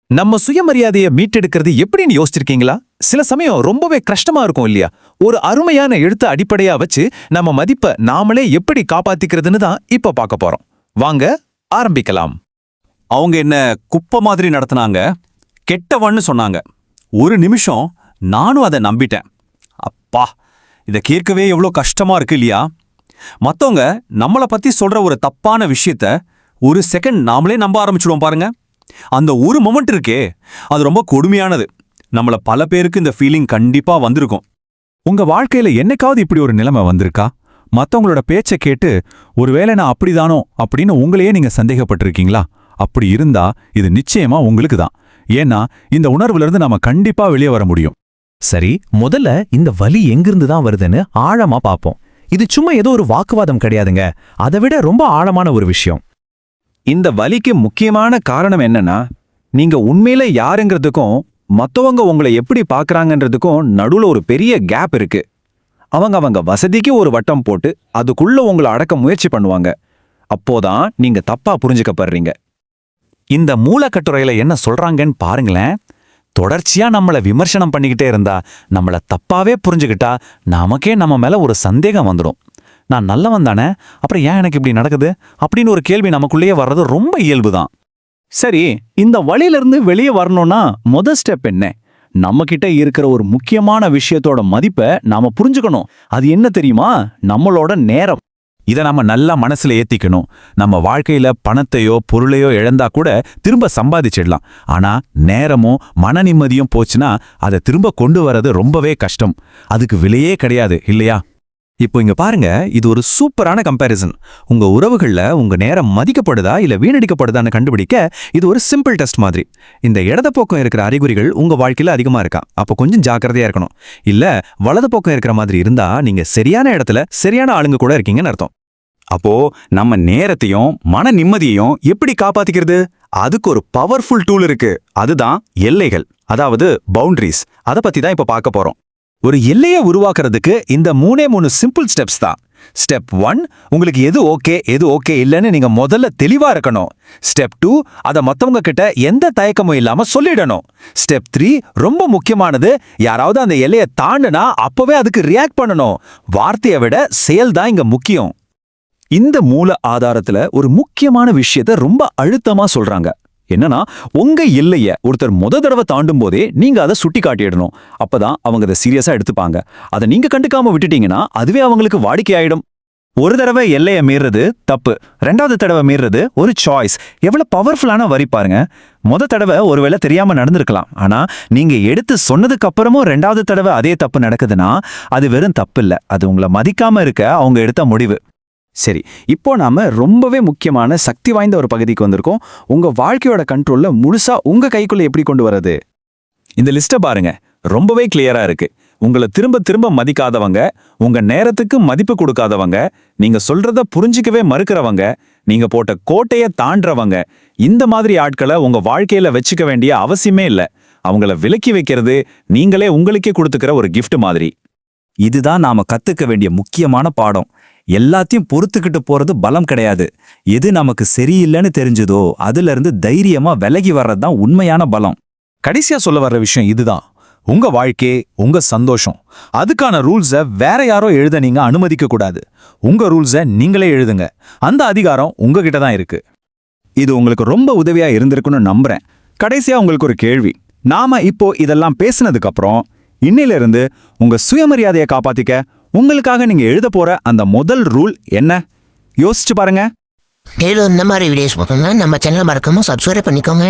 நம்ம சுயமரியாதையை மீட்டெடுக்கிறது எப்படின்னு யோசிச்சிருக்கீங்களா? சில சமயம் ரொம்பவே கஷ்டமா இருக்கும் இல்லையா? ஒரு அருமையான எழுத்து அடிப்படையா வச்சு நம்ம மதிப்பை நாமளே எப்படி காப்பாத்திக்கிறதுன்னு தான் இப்ப பார்க்க போறோம். வாங்க ஆரம்பிக்கலாம். அவங்க என்ன குப்பை மாதிரி நடத்தினாங்க, கெட்டவன்னு சொன்னாங்க. ஒரு நிமிஷம் நானும் அதை நம்பிட்டேன். அப்பா, இதை கேட்கவே எவ்வளோ கஷ்டமா இருக்கு இல்லையா? மற்றவங்க நம்மளை பத்தி சொல்ற ஒரு தப்பான விஷயத்த ஒரு செகண்ட் நாமளே நம்ப ஆரம்பிச்சுடுவோம் பாருங்க. அந்த ஒரு மொமெண்ட் இருக்கே, அது ரொம்ப கொடுமையானது. நம்மள பல பேருக்கு இந்த ஃபீலிங் கண்டிப்பா வந்திருக்கும். உங்க வாழ்க்கையில என்னைக்காவது இப்படி ஒரு நிலைமை வந்திருக்கா? மத்தவங்களோட பேச்சை கேட்டு ஒருவேளை நான் அப்படிதானோ அப்படின்னு உங்களையே நீங்க சந்தேகப்பட்டிருக்கீங்களா? அப்படி இருந்தா இது நிச்சயமா உங்களுக்கு தான். ஏன்னா இந்த உணர்வுல நாம கண்டிப்பா வெளியே வர முடியும். சரி, முதல்ல இந்த வலி எங்கிருந்து தான் வருதுன்னு ஆழமா பாப்போம். இது சும்மா ஏதோ ஒரு வாக்குவாதம் கிடையாதுங்க, அதை விட ரொம்ப ஆழமான ஒரு விஷயம். இந்த வலிக்கு முக்கியமான காரணம் என்னன்னா, நீங்க உண்மையில யாருங்கிறதுக்கும் மத்தவங்க உங்களை எப்படி பார்க்கறாங்கன்றதுக்கும் நடுவுல ஒரு பெரிய கேப் இருக்கு. அவங்க வசதிக்கு ஒரு வட்டம் போட்டு அதுக்குள்ள உங்களை அடக்க முயற்சி பண்ணுவாங்க. அப்போதான் நீங்க தப்பா புரிஞ்சுக்கப்படுறீங்க. இந்த மூலக்கட்டுரையில என்ன சொல்றாங்கன்னு பாருங்களேன். தொடர்ச்சியா நம்மள விமர்சனம் பண்ணிக்கிட்டே இருந்தா, நம்மள தப்பாவே புரிஞ்சுக்கிட்டா, நமக்கே நம்ம மேல ஒரு சந்தேகம் வந்துடும். நான் நல்லவன் தானே, அப்புறம் ஏன் எனக்கு இப்படி நடக்குது அப்படின்னு ஒரு கேள்வி நமக்குள்ளேயே வர்றது ரொம்ப இயல்புதான். சரி, இந்த வழியிலிருந்து வெளியே வரணும்னா முதல் ஸ்டெப் என்ன? நம்ம கிட்ட இருக்கிற ஒரு முக்கியமான விஷயத்தோட மதிப்பை நாம புரிஞ்சுக்கணும். அது என்ன தெரியுமா? நம்மளோட நேரம். இதை நம்ம நல்லா மனசுல ஏத்திக்கணும். நம்ம வாழ்க்கையில பணத்தையோ பொருளையோ இழந்தா கூட திரும்ப சம்பாதிச்சிடலாம். ஆனா நேரமும் மன நிம்மதியும் போச்சுன்னா அதை திரும்ப கொண்டு வர்றது ரொம்பவே கஷ்டம். அதுக்கு விலையே கிடையாது இல்லையா? இப்போ இங்க பாருங்க, இது ஒரு சூப்பரான கம்பேரிசன். உங்க உறவுகள்ல உங்க நேரம் மதிக்கப்படுதா இல்ல வீணடிக்கப்படுதான்னு கண்டுபிடிக்க இது ஒரு சிம்பிள் டெஸ்ட் மாதிரி. இந்த இடது பக்கம் இருக்கிற அறிகுறிகள் உங்க வாழ்க்கையில அதிகமா இருக்கா, அப்போ கொஞ்சம் ஜாக்கிரதையா இருக்கணும். இல்ல வலது பக்கம் இருக்கிற மாதிரி இருந்தா நீங்க சரியான இடத்துல சரியான ஆளுங்க கூட இருக்கீங்கன்னு அர்த்தம். அப்போ நம்ம நேரத்தையும் மன நிம்மதியையும் எப்படி காப்பாத்திக்கிறது? அதுக்கு ஒரு பவர்ஃபுல் டூல் இருக்கு. அதுதான் எல்லைகள், அதாவது பவுண்டரிஸ். அதை பத்தி தான் இப்ப பார்க்க போறோம். ஒரு எல்லையை உருவாக்குறதுக்கு இந்த 3 சிம்பிள் ஸ்டெப்ஸ் தான். ஸ்டெப் 1, உங்களுக்கு எது ஓகே இல்லைன்னு நீங்க முதல்ல தெளிவா இருக்கணும். ஸ்டெப் 2, அதை மத்தவங்க கிட்ட எந்த தயக்கமும் இல்லாம சொல்லிடணும். ஸ்டெப் 3 ரொம்ப முக்கியமானது, யாராவது அந்த எல்லையை தாண்டுனா அப்பவே அதுக்கு ரியாக்ட் பண்ணணும். வார்த்தையை விட செயல் தான் இங்க முக்கியம். இந்த மூல ஆதாரத்துல ஒரு முக்கியமான விஷயத்த ரொம்ப அழுத்தமா சொல்றாங்க. என்னன்னா, உங்க எல்லைய ஒருத்தர் தடவை தாண்டும் போதே நீங்க அதை சுட்டி காட்டிடணும். அப்பதான் அவங்க அதை சீரியஸா எடுத்துப்பாங்க. அதை நீங்க கண்டுக்காம விட்டுட்டீங்கன்னா அதுவே அவங்களுக்கு வாடிக்கையாயிடும். ஒரு தடவை எல்லையை மீறது தப்பு, 2வது தடவை மீறது ஒரு சாய்ஸ். எவ்வளவு பவர்ஃபுல்லான வரி பாருங்க. தடவை ஒருவேளை தெரியாம நடந்திருக்கலாம், ஆனா நீங்க எடுத்து சொன்னதுக்கு அப்புறமும் 2வது தடவை அதே தப்பு நடக்குதுன்னா அது வெறும் தப்பு இல்ல, அது உங்களை மதிக்காம இருக்க அவங்க எடுத்த முடிவு. சரி, இப்போ நாம ரொம்பவே முக்கியமான சக்தி வாய்ந்த ஒரு பகுதிக்கு வந்திருக்கோம். உங்க வாழ்க்கையோட கண்ட்ரோல்ல முழுசா உங்க கைக்குள்ள எப்படி கொண்டு வரது? இந்த லிஸ்ட்டை பாருங்க, ரொம்பவே கிளியரா இருக்கு. உங்களை திரும்ப திரும்ப மதிக்காதவங்க, உங்க நேரத்துக்கு மதிப்பு கொடுக்காதவங்க, நீங்க சொல்றத புரிஞ்சிக்கவே மறுக்கிறவங்க, நீங்க போட்ட கோட்டையை தாண்டறவங்க, இந்த மாதிரி ஆட்களை உங்க வாழ்க்கையில வச்சுக்க வேண்டிய அவசியமே இல்லை. அவங்கள விலக்கி வைக்கிறது நீங்களே உங்களுக்கே கொடுத்துக்கிற ஒரு கிஃப்ட் மாதிரி. இதுதான் நாம கத்துக்க வேண்டிய முக்கியமான பாடம். எல்லாத்தையும் பொறுத்துக்கிட்டு போறது பலம் கிடையாது. எது நமக்கு சரியில்லைன்னு தெரிஞ்சதோ அதுல இருந்து தைரியமா விலகி வர்றதுதான் உண்மையான பலம். கடைசியா சொல்ல வர்ற விஷயம் இதுதான். உங்க வாழ்க்கை, உங்க சந்தோஷம், அதுக்கான ரூல்ஸை வேற யாரோ எழுத நீங்க அனுமதிக்க கூடாது. உங்க ரூல்ஸை நீங்களே எழுதுங்க. அந்த அதிகாரம் உங்ககிட்ட தான் இருக்கு. இது உங்களுக்கு ரொம்ப உதவியா இருந்திருக்குன்னு நம்புறேன். கடைசியா உங்களுக்கு ஒரு கேள்வி. நாம இப்போ இதெல்லாம் பேசினதுக்கு அப்புறம் இன்னையில இருந்து உங்க சுயமரியாதையை காப்பாத்திக்க உங்களுக்காக நீங்க எழுத போற அந்த முதல் ரூல் என்ன? யோசிச்சு பாருங்க. மேலும் இந்த மாதிரி வீடியோஸ் பார்த்தோம்னா நம்ம சேனலை மறக்காம சப்ஸ்கிரைப் பண்ணிக்கோங்க.